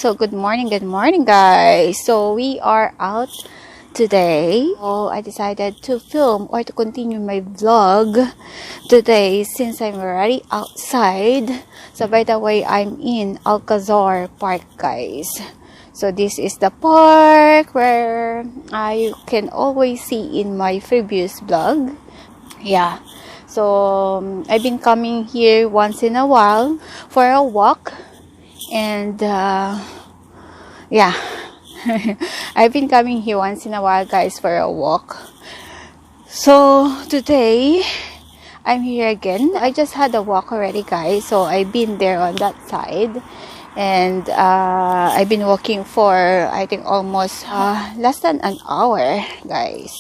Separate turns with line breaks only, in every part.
So good morning guys. So we are out today. So I decided to film or to continue my vlog today since I'm already outside. So by the way, I'm in Alcazar Park guys. So this is the park where I can always see in my previous vlog. Yeah. So I've been coming here once in a while for a walk. And yeah, I've been coming here once in a while guys for a walk. So today I'm here again. I just had a walk already guys, so I've been there on that side, and I've been walking for I think almost less than an hour guys.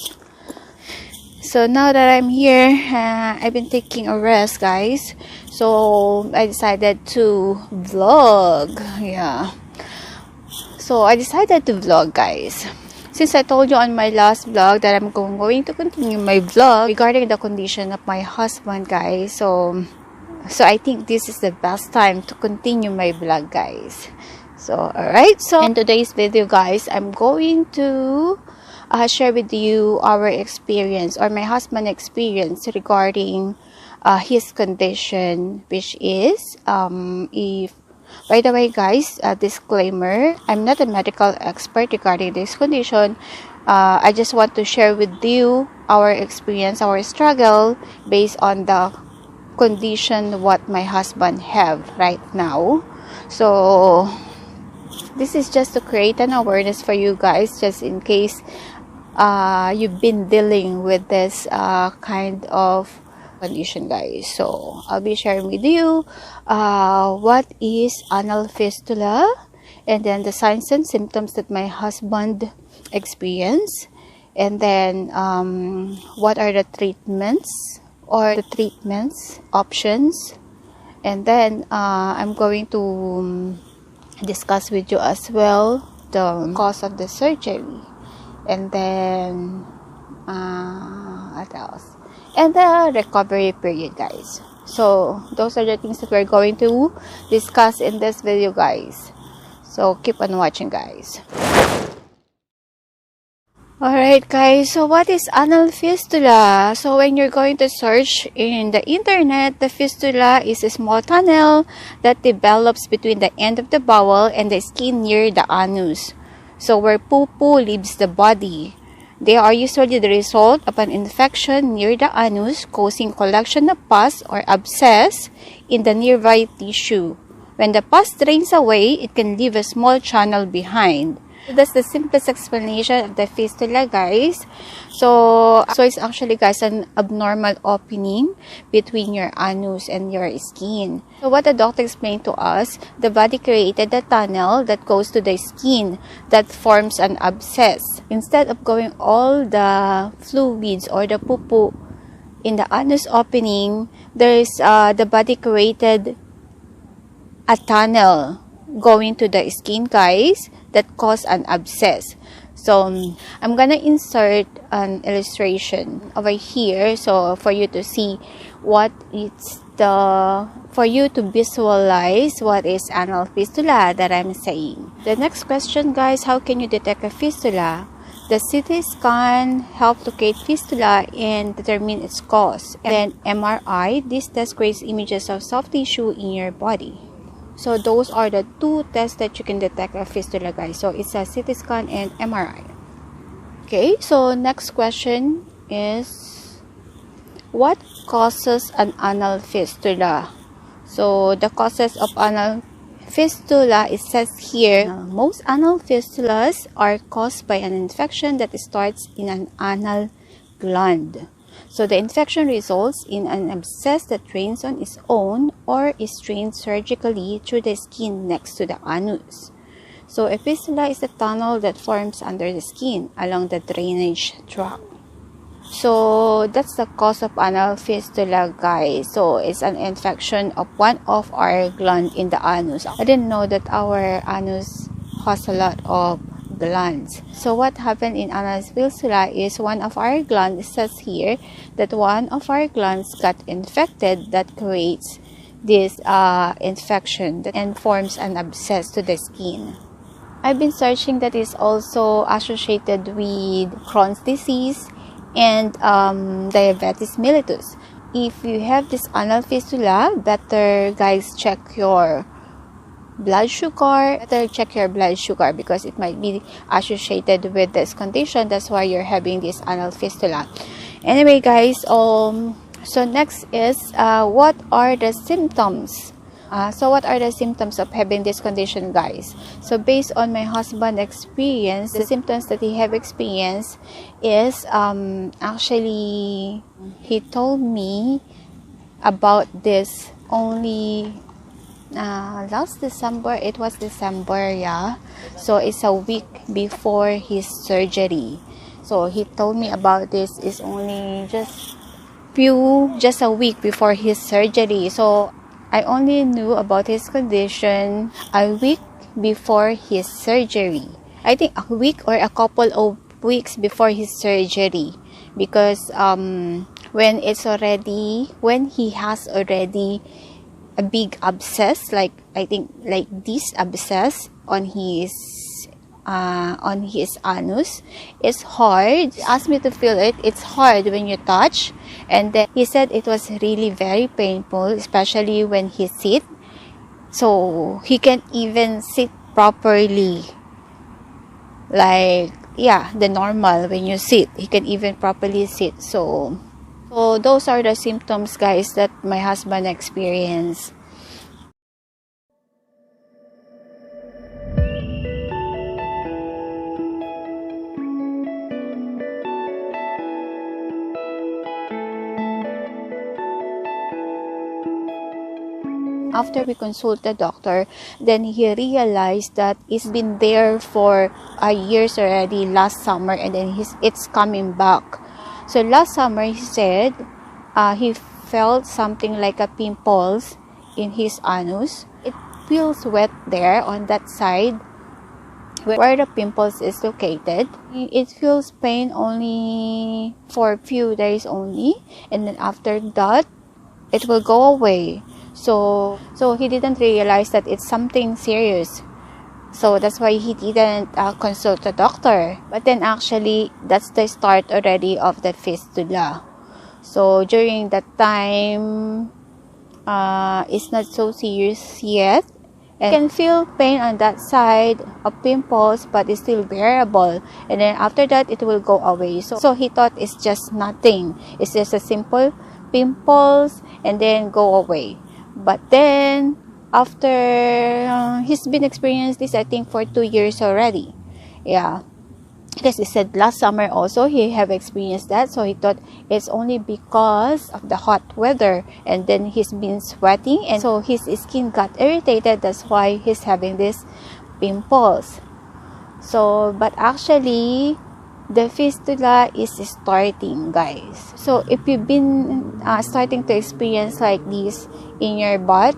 So now that I'm here, I've been taking a rest guys, so I decided to vlog. Yeah, so I decided to vlog guys, since I told you on my last vlog that I'm going to continue my vlog regarding the condition of my husband guys. So I think this is the best time to continue my vlog guys. So alright, so in today's video guys, I'm going to share with you our experience, or my husband's experience regarding his condition, which is if by the way guys, disclaimer, I'm not a medical expert regarding this condition. I just want to share with you our experience, our struggle based on the condition what my husband have right now. So this is just to create an awareness for you guys, just in case you've been dealing with this kind of condition guys. So I'll be sharing with you what is anal fistula, and then the signs and symptoms that my husband experienced, and then what are the treatments or the treatments options, and then I'm going to discuss with you as well the cause of the surgery, and then what else, and the recovery period guys. So those are the things that we're going to discuss in this video guys, so keep on watching guys. Alright guys, so what is anal fistula? So when you're going to search in the internet, the fistula is a small tunnel that develops between the end of the bowel and the skin near the anus, so where poo-poo leaves the body. They are usually the result of an infection near the anus, causing collection of pus or abscess in the nearby tissue. When the pus drains away, it can leave a small channel behind. So that's the simplest explanation of the fistula guys. So it's actually guys an abnormal opening between your anus and your skin. So what the doctor explained to us, the body created a tunnel that goes to the skin that forms an abscess. Instead of going all the fluids or the poo-poo in the anus opening, there's the body created a tunnel going to the skin guys that cause an abscess. So I'm gonna insert an illustration over here, so for you to see what it's for you to visualize what is anal fistula that I'm saying. The next question guys, how can you detect a fistula? The CT scan helps locate fistula and determine its cause, and then MRI, this test creates images of soft tissue in your body. So those are the two tests that you can detect a fistula guys. So it's a CT scan and MRI. Okay, so next question is, what causes an anal fistula? So the causes of anal fistula, it says here, most anal fistulas are caused by an infection that starts in an anal gland. So the infection results in an abscess that drains on its own or is drained surgically through the skin next to the anus. So a fistula is a tunnel that forms under the skin along the drainage tract. So that's the cause of anal fistula guys. So it's an infection of one of our glands in the anus. I didn't know that our anus has a lot of glands. So what happened in anal fistula is one of our glands, it says here that one of our glands got infected, that creates this infection and forms an abscess to the skin. I've been searching that is also associated with Crohn's disease and diabetes mellitus. If you have this anal fistula, better guys check your blood sugar. Better check your blood sugar because it might be associated with this condition. That's why you're having this anal fistula. Anyway, guys, so next is what are the symptoms? So what are the symptoms of having this condition, guys? So based on my husband's experience, the symptoms that he have experienced is actually he told me about this only last December. It was December, yeah. So it's a week before his surgery. So he told me about this is only just a week before his surgery. So I only knew about his condition a week before his surgery. I think a week or a couple of weeks before his surgery, because when he has already a big abscess, like I think like this abscess on his anus, it's hard. He asked me to feel it. It's hard when you touch, and then he said it was really very painful, especially when he sit. So he can't even sit properly, like the normal when you sit. He can even properly sit. So those are the symptoms, guys, that my husband experienced. After we consult the doctor, then he realized that it's been there for years already, last summer, and then it's coming back. So last summer, he said he felt something like a pimples in his anus. It feels wet there on that side where the pimples is located. It feels pain only for a few days only, and then after that, it will go away. So he didn't realize that it's something serious. So that's why he didn't consult the doctor. But then actually, that's the start already of the fistula. So during that time, it's not so serious yet. And you can feel pain on that side of pimples, but it's still bearable. And then after that, it will go away. So he thought it's just nothing. It's just a simple pimples and then go away. But then, after he's been experiencing this, I think for 2 years already. Yeah. Because he said last summer also he have experienced that. So he thought it's only because of the hot weather. And then he's been sweating. And so his skin got irritated. That's why he's having these pimples. So, but actually, the fistula is starting, guys. So if you've been starting to experience like this in your butt,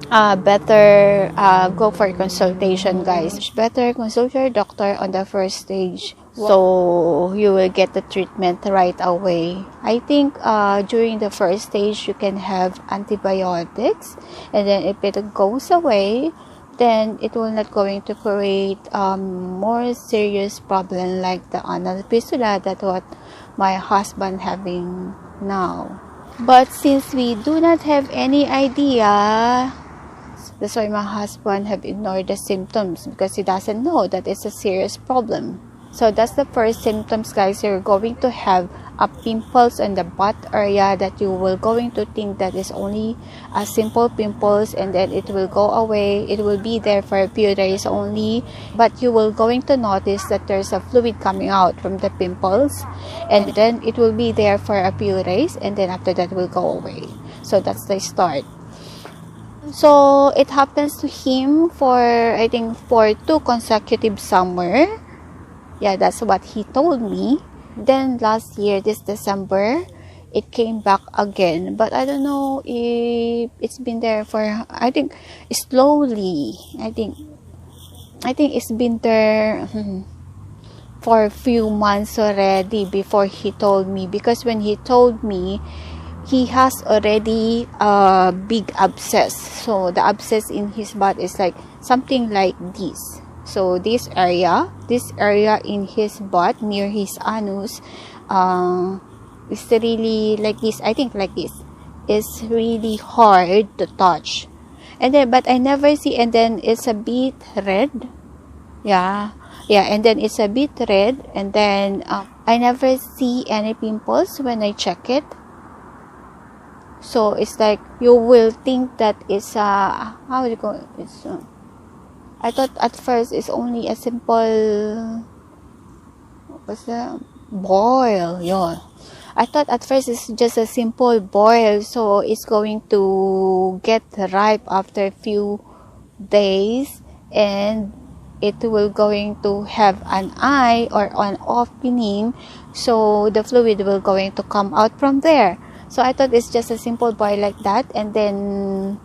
better go for consultation, guys. Better consult your doctor on the first stage, so you will get the treatment right away. I think during the first stage you can have antibiotics, and then if it goes away, then it will not going to create more serious problem like the anal fistula that what my husband having now. But since we do not have any idea, that's why my husband have ignored the symptoms, because he doesn't know that it's a serious problem. So that's the first symptoms, guys. You're going to have a pimples on the butt area that you will going to think that is only a simple pimples, and then it will go away. It will be there for a few days only, but you will going to notice that there's a fluid coming out from the pimples, and then it will be there for a few days, and then after that will go away. So that's the start. So it happens to him for, I think, for 2 consecutive summer. Yeah, that's what he told me. Then last year, this December, it came back again. But I don't know if it's been there for, I think, slowly. I think it's been there for a few months already before he told me. Because when he told me, he has already a big abscess. So the abscess in his butt is like something like this. So this area in his butt near his anus, is really like this. I think like this. It's really hard to touch. And then, but I never see. And then it's a bit red. Yeah, and then it's a bit red. And then I never see any pimples when I check it. So it's like you will think that it's how do you call it? It's I thought at first it's only a simple what's that boil. Yeah, I thought at first it's just a simple boil, so it's going to get ripe after a few days, and it will going to have an eye or an opening, so the fluid will going to come out from there. So I thought it's just a simple boil like that, and then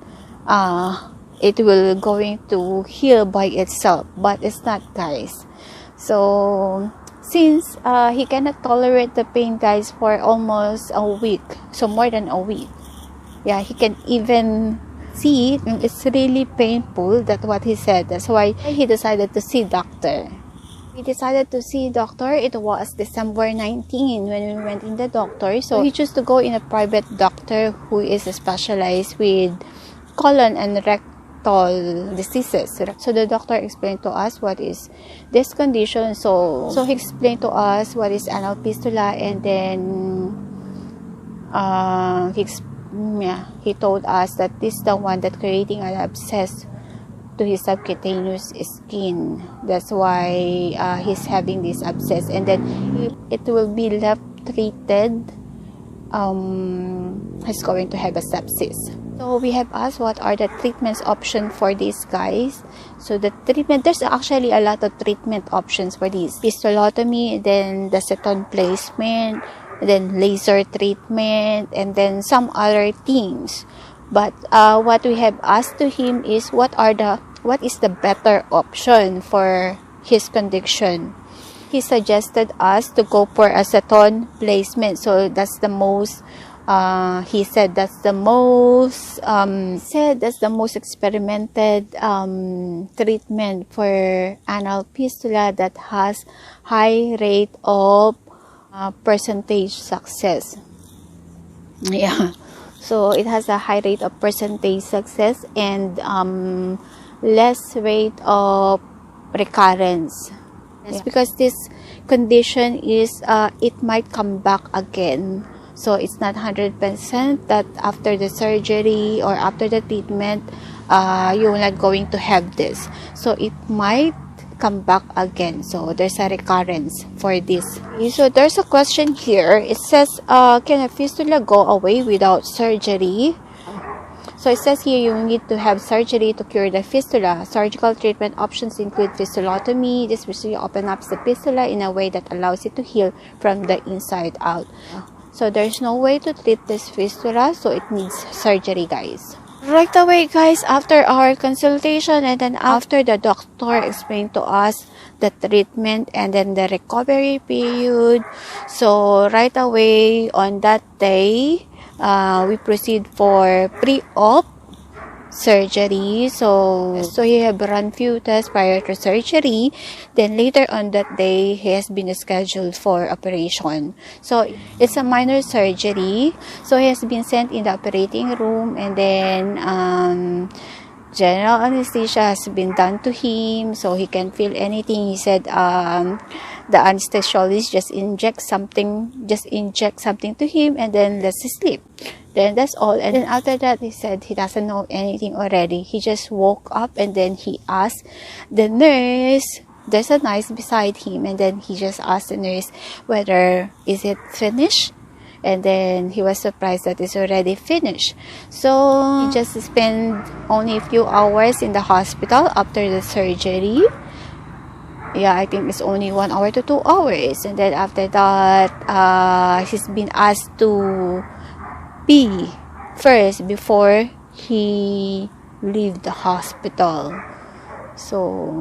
it will going to heal by itself, but it's not, guys. So since he cannot tolerate the pain, guys, for almost a week, so more than a week. Yeah, he can even see it's really painful. That's what he said. That's why he decided to see doctor. We decided to see doctor. It was December 19 when we went in the doctor. So he chose to go in a private doctor who is specialized with colon and rectal diseases. So the doctor explained to us what is this condition. So he explained to us what is anal fistula, and then he told us that this is the one that creating an abscess to his subcutaneous skin. That's why he's having this abscess, and then it will be left treated. He's going to have a sepsis. So we have asked what are the treatments option for these guys. So the treatment, there's actually a lot of treatment options for these. Fistulotomy, then the ceton placement, then laser treatment, and then some other things. But what we have asked to him is what is the better option for his condition. He suggested us to go for a ceton placement. So that's the most he said that's the most experimented treatment for anal fistula that has high rate of percentage success. Yeah. So it has a high rate of percentage success and less rate of recurrence. It's because this condition is it might come back again. So it's not 100% that after the surgery or after the treatment you're not going to have this. So it might come back again. So there's a recurrence for this. So there's a question here. It says, can a fistula go away without surgery? So it says here you need to have surgery to cure the fistula. Surgical treatment options include fistulotomy. This procedure opens up the fistula in a way that allows it to heal from the inside out. So there's no way to treat this fistula, so it needs surgery, guys. Right away, guys, after our consultation and then after the doctor explained to us the treatment and then the recovery period, so right away on that day, we proceed for pre-op surgery. So he have run few tests prior to surgery. Then later on that day, he has been scheduled for operation. So it's a minor surgery. So he has been sent in the operating room, and then general anesthesia has been done to him, so he can't feel anything. He said the anesthesiologist just inject something to him, and then lets him sleep. Then that's all. And then after that, he said he doesn't know anything already. He just woke up, and then he asked the nurse. There's a nurse beside him, and then he just asked the nurse whether is it finished. And then he was surprised that it's already finished. So he just spent only a few hours in the hospital after the surgery. Yeah, I think it's only 1 hour to 2 hours. And then after that, he's been asked to pee first before he leave the hospital. So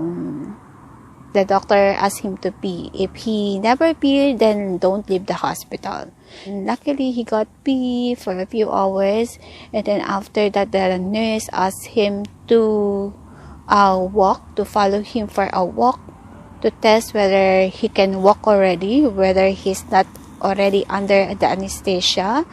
the doctor asked him to pee. If he never pee, then don't leave the hospital. And luckily, he got pee for a few hours. And then after that, the nurse asked him to walk, to follow him for a walk, to test whether he can walk already, whether he's not already under the anesthesia.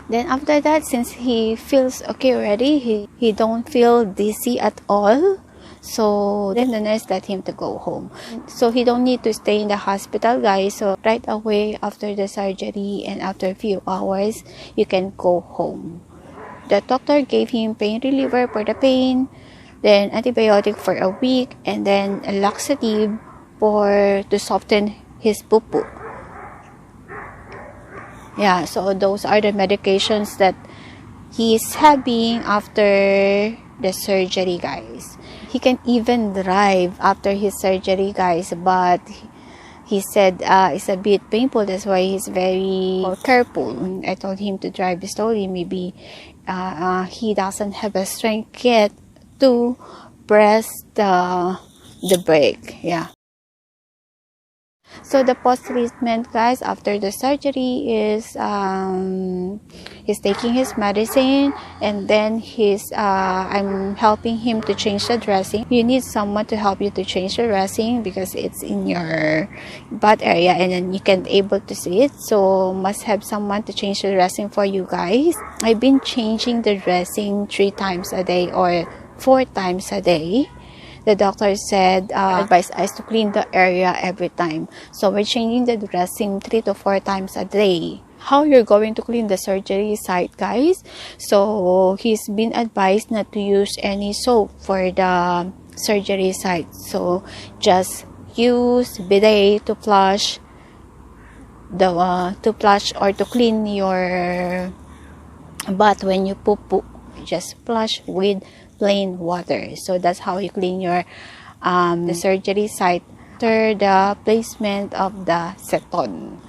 Then after that, since he feels okay already, he don't feel dizzy at all. So then the nurse let him to go home. So he don't need to stay in the hospital, guys. So right away after the surgery and after a few hours, you can go home. The doctor gave him pain reliever for the pain, then antibiotic for a week, and then a laxative to soften his poo-poo. Yeah, so those are the medications that he's having after the surgery, guys. He can even drive after his surgery, guys, but he said it's a bit painful. That's why he's very careful. I told him to drive slowly. Maybe he doesn't have a strength yet to press the brake. Yeah. So the post-treatment, guys, after the surgery is he's taking his medicine, and then I'm helping him to change the dressing. You need someone to help you to change the dressing because it's in your butt area and then you can't able to see it. So must have someone to change the dressing for you guys. I've been changing the dressing 3 times a day or 4 times a day. The doctor said advised us to clean the area every time. So we're changing the dressing 3 to 4 times a day. How you're going to clean the surgery site, guys? So he's been advised not to use any soap for the surgery site. So just use bidet to flush or to clean your butt when you poo. Just flush with plain water. So that's how you clean your the surgery site after the placement of the seton.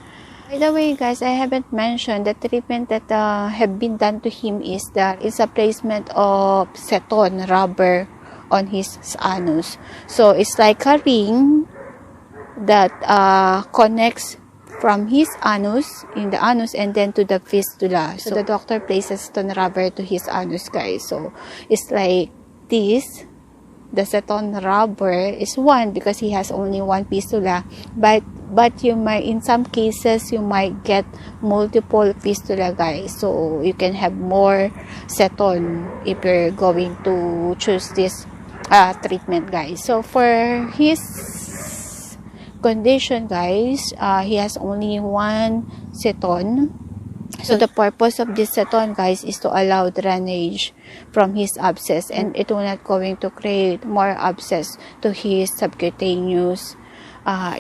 By the way, guys, I haven't mentioned the treatment that have been done to him is a placement of seton rubber on his anus. So it's like a ring that connects from his anus, in the anus, and then to the fistula. So the doctor places seton rubber to his anus, guys. So it's like this. The seton rubber is one because he has only one fistula, but you might, in some cases, you might get multiple fistula, guys. So you can have more seton if you're going to choose this treatment, guys. So for his condition, guys, he has only one seton. So the purpose of this seton, guys, is to allow drainage from his abscess, and it will not going to create more abscess to his subcutaneous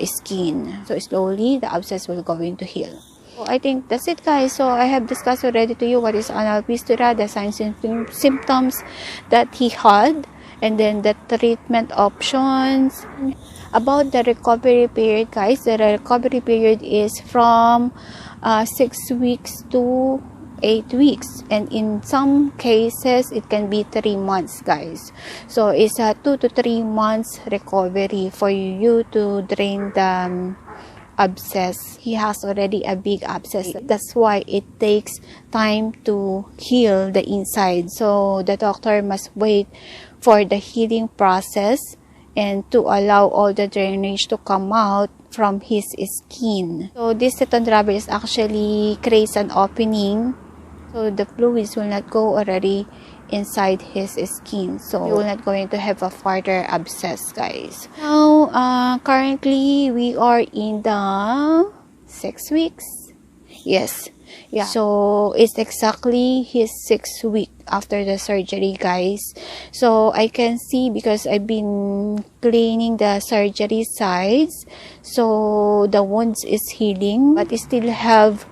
skin. So slowly the abscess will going to heal. So I think that's it, guys. So I have discussed already to you what is anal fistula, the signs and symptoms that he had, and then the treatment options. About the recovery period, guys, the recovery period is from 6 weeks to 8 weeks, and in some cases it can be 3 months, guys. So it's a 2 to 3 months recovery for you to drain the abscess. He has already a big abscess. That's why it takes time to heal the inside. So the doctor must wait for the healing process and to allow all the drainage to come out from his skin. So this seton rubber is actually creates an opening, so the fluids will not go already inside his skin. So you will not going to have a further abscess, guys. Now, currently we are in the 6 weeks. Yes. Yeah. So it's exactly his 6th week after the surgery, guys. So I can see because I've been cleaning the surgery sides. So the wounds is healing, but it still have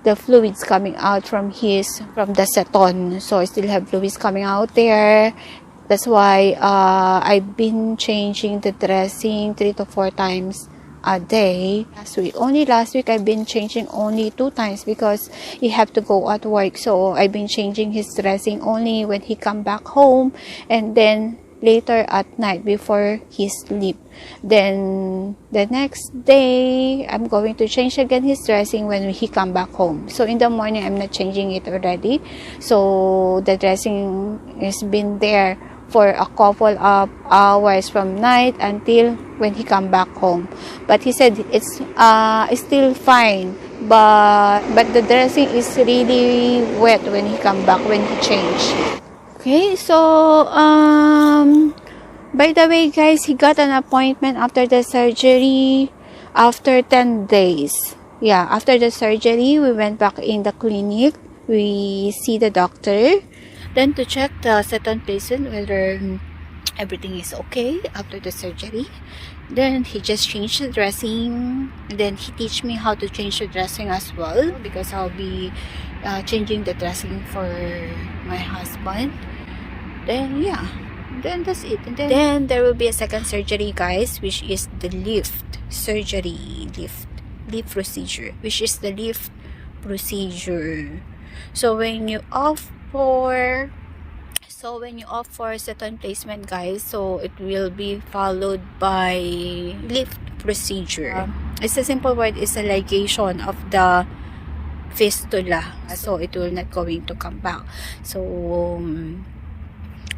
the fluids coming out from the seton. So I still have fluids coming out there. That's why I've been changing the dressing 3 to 4 times a day. Only last week I've been changing only 2 times because he have to go at work. So I've been changing his dressing only when he come back home, and then later at night before he sleep. Then the next day I'm going to change again his dressing when he come back home. So in the morning I'm not changing it already. So the dressing has been there for a couple of hours from night until when he come back home. But he said it's still fine, but the dressing is really wet when he come back, when he change. Okay, so by the way guys, he got an appointment after the surgery after 10 days. Yeah, after the surgery, we went back in the clinic. We see the doctor. Then to check the certain patient whether everything is okay after the surgery. Then he just changed the dressing. Then he teach me how to change the dressing as well, because I'll be changing the dressing for my husband. Then yeah, then that's it. And then there will be a second surgery guys, which is the lift surgery, lift procedure, which is the lift procedure. So when you opt for certain placement guys, so it will be followed by lift procedure. It's a simple word, it's a ligation of the fistula, so it will not going to come back. So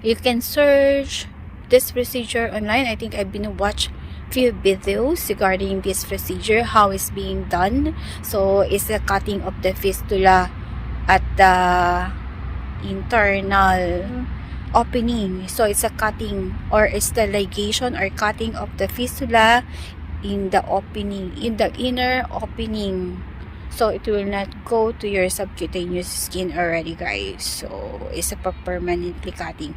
you can search this procedure online. I think I've been watch few videos regarding this procedure, how it's being done. So it's the cutting of the fistula at the internal opening. So it's a cutting, or it's the ligation or cutting of the fistula in the opening, in the inner opening, so it will not go to your subcutaneous skin already guys. So it's a permanently cutting.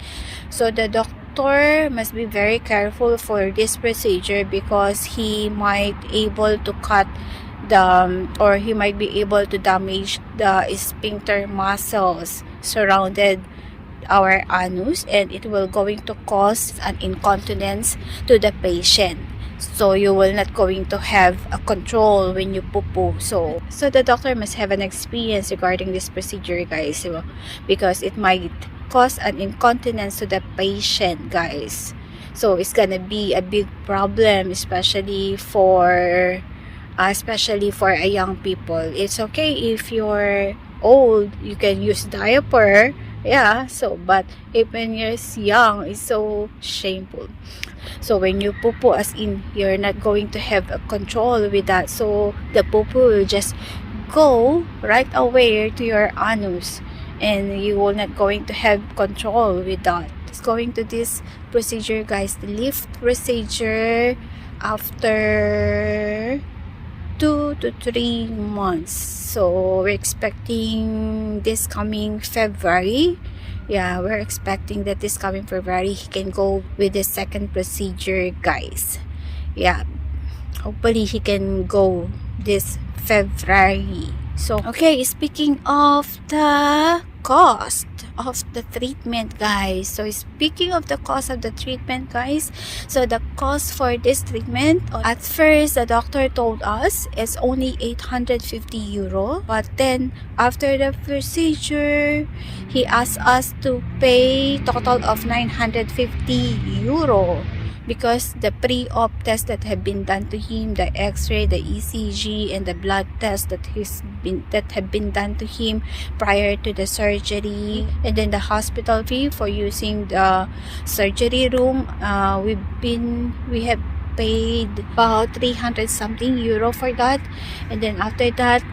So the doctor must be very careful for this procedure, because he might able to cut the, or he might be able to damage the sphincter muscles surrounded our anus, and it will going to cause an incontinence to the patient. So you will not going to have a control when you poo-poo. So the doctor must have an experience regarding this procedure guys, because it might cause an incontinence to the patient guys. So it's gonna be a big problem, especially for a young people. It's okay if you're old, you can use diaper, yeah, so but if when you're young, it's so shameful. So when you poo-poo, as in you're not going to have a control with that, so the poo-poo will just go right away to your anus, and you will not going to have control with that. It's going to this procedure guys, the lift procedure, after 2 to 3 months. So we're expecting this coming February. Yeah, we're expecting that this coming February he can go with the second procedure guys. Yeah, hopefully he can go this February. So okay, speaking of the cost of the treatment guys, so speaking of the cost of the treatment guys, so the cost for this treatment, at first the doctor told us it's only 850 euro, but then after the procedure he asked us to pay total of 950 euro, because the pre-op tests that have been done to him, the x-ray, the ECG, and the blood test that have been done to him prior to the surgery, and then the hospital fee for using the surgery room, we have paid about 300 something euro for that, and then after that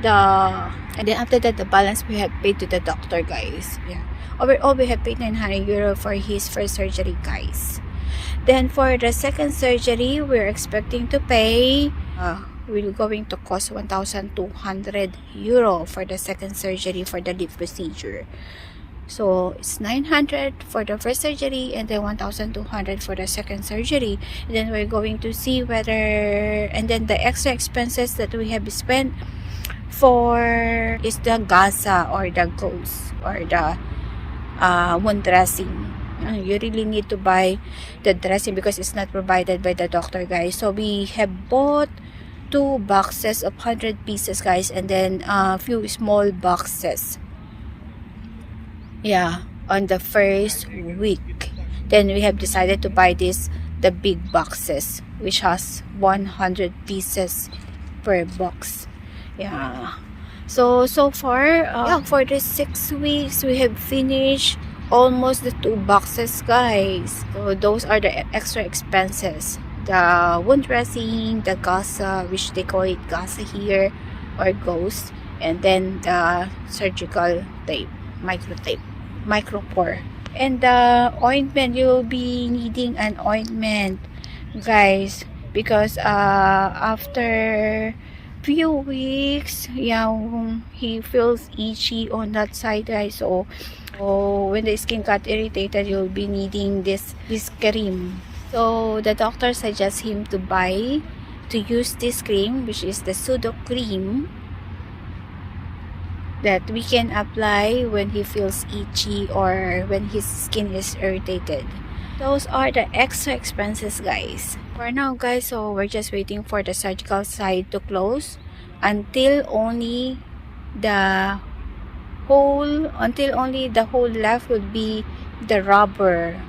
the balance we have paid to the doctor guys. Yeah, overall we have paid 900 euro for his first surgery guys. Then for the second surgery, we're expecting to pay, will going to cost 1,200 euro for the second surgery for the lip procedure. So it's 900 for the first surgery, and then 1,200 for the second surgery. And then we're going to see whether, and then the extra expenses that we have spent for is the gasa or the gauze or the wound dressing. You really need to buy the dressing because it's not provided by the doctor guys. So we have bought 2 boxes of 100 pieces guys, and then a few small boxes, yeah, on the first week. Then we have decided to buy the big boxes, which has 100 pieces per box. Yeah, so far for the 6 weeks we have finished almost the 2 boxes, guys. So those are the extra expenses: the wound dressing, the gauze, which they call it gauze here, or gauze, and then the surgical tape, micro pore, and the ointment. You'll be needing an ointment, guys, because after few weeks, yeah, he feels itchy on that side, guys. So when the skin got irritated, you'll be needing this cream. So the doctor suggests him to use this cream, which is the pseudo cream, that we can apply when he feels itchy or when his skin is irritated. Those are the extra expenses, guys. For now, guys, so we're just waiting for the surgical side to close until only the hole left would be the rubber.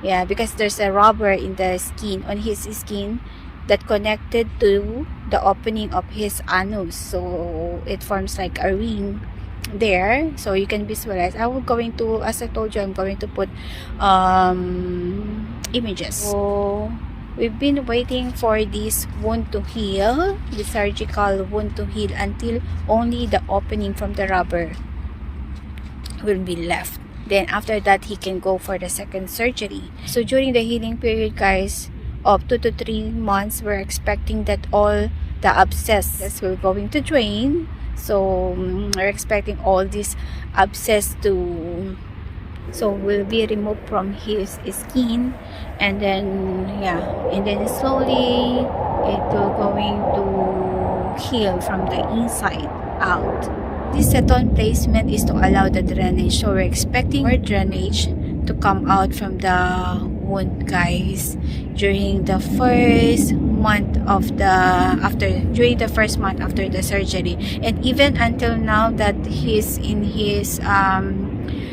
Yeah, because there's a rubber in the skin, on his skin, that connected to the opening of his anus, so it forms like a ring there, so you can visualize. As I told you, I'm going to put images. So we've been waiting for this wound to heal, the surgical wound to heal, until only the opening from the rubber will be left. Then after that, he can go for the second surgery. So during the healing period, guys, of 2 to 3 months, we're expecting that all the abscess will going to drain. So we're expecting all this abscess will be removed from his skin, and then slowly it will going to heal from the inside out. This seton placement is to allow the drainage, so we're expecting more drainage to come out from the wound, guys, during the first month after the surgery, and even until now that he's in his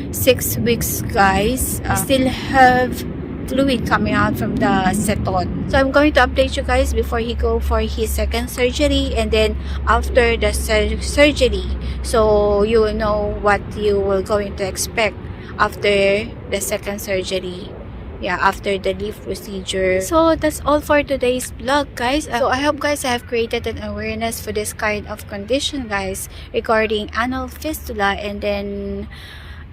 6 weeks, guys, still have fluid coming out from the seton. So I'm going to update you guys before he go for his second surgery, and then after the surgery, so you will know what you will going to expect after the second surgery, after the leaf procedure. So that's all for today's vlog, guys. So I hope, guys, I have created an awareness for this kind of condition, guys, regarding anal fistula. And then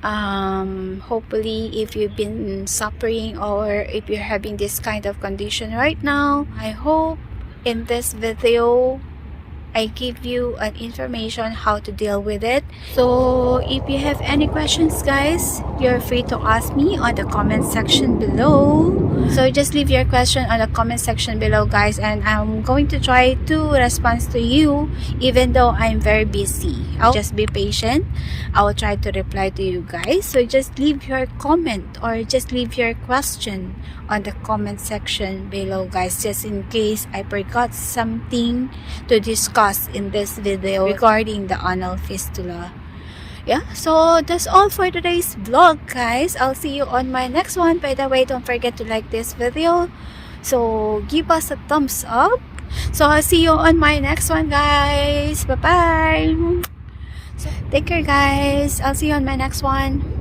hopefully, if you've been suffering or if you're having this kind of condition right now, I hope in this video I give you an information how to deal with it. So if you have any questions, guys, you're free to ask me on the comment section below. So just leave your question on the comment section below, guys, and I'm going to try to respond to you even though I'm very busy. I'll just be patient. I will try to reply to you, guys. So just leave your comment or just leave your question on the comment section below, guys, just in case I forgot something to discuss in this video regarding the anal fistula. So that's all for today's vlog, guys. I'll see you on my next one. By the way, don't forget to like this video, so give us a thumbs up. So I'll see you on my next one, guys. Bye bye. So take care, guys. I'll see you on my next one.